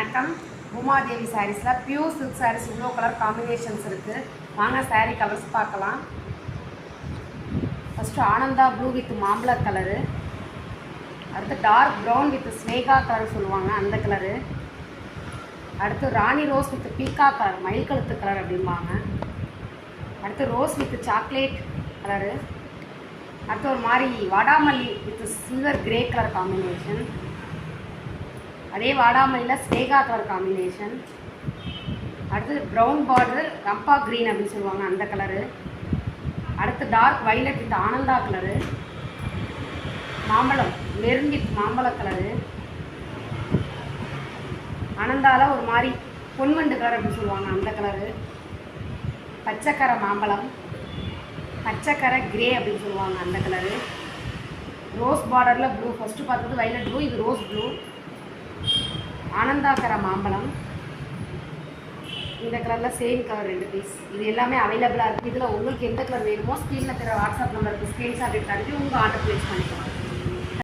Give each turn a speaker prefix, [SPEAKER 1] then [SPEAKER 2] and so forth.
[SPEAKER 1] வணக்கம். உமாதேவி சாரீஸில் pure silk saris இவ்வளோ கலர் காம்பினேஷன்ஸ் இருக்குது. வாங்க சாரீ கலர்ஸ் பார்க்கலாம். ஃபஸ்ட்டு ஆனந்தா ப்ளூ வித் மாம்பழ கலரு, அடுத்து dark brown with Sneha colour சொல்லுவாங்க அந்த கலரு, அடுத்து ராணி ரோஸ் வித் பீக்கா கலர் மயில் கழுத்து கலர் அப்படிம்பாங்க, அடுத்து ரோஸ் வித் சாக்லேட் கலரு, அடுத்து ஒரு மாதிரி வாடாமல்லி with silver grey colour combination, அதே வாடாமல்லியில் ஸ்னேகா கலர் காம்பினேஷன், அடுத்து ப்ரௌன் பார்டர் ரம்பா க்ரீன் அப்படின்னு சொல்லுவாங்க அந்த கலரு, அடுத்து dark violet with Ananda colour, மாம்பழம் மெரூன் வித் மாம்பழ கலரு, ஆனந்தாவில் ஒரு மாதிரி பொன்வண்டு கலர் அப்படின்னு சொல்லுவாங்க அந்த கலரு, பச்சைக்கரை மாம்பழம், பச்சைக்கரை கிரே அப்படின்னு சொல்லுவாங்க அந்த கலரு, ரோஸ் பார்டரில் ப்ளூ, ஃபஸ்ட்டு பார்த்தது வைலட் ப்ளூ, இது ரோஸ் ப்ளூ, ஆனந்தாக்கரை மாம்பழம், இந்த கலரில் சேம் கலர் 2 பீஸ். இது எல்லாமே அவைலபிளாக இருக்குது. இதில் உங்களுக்கு எந்த கலர் வேணுமோ ஸ்க்ரீனில் தர வாட்ஸ்அப் நம்பருக்கு ஸ்க்ரீன்ஷாட் எடுத்து அனுப்பி உங்கள் ஆர்டர் ப்ளேஸ் பண்ணிக்கலாம்.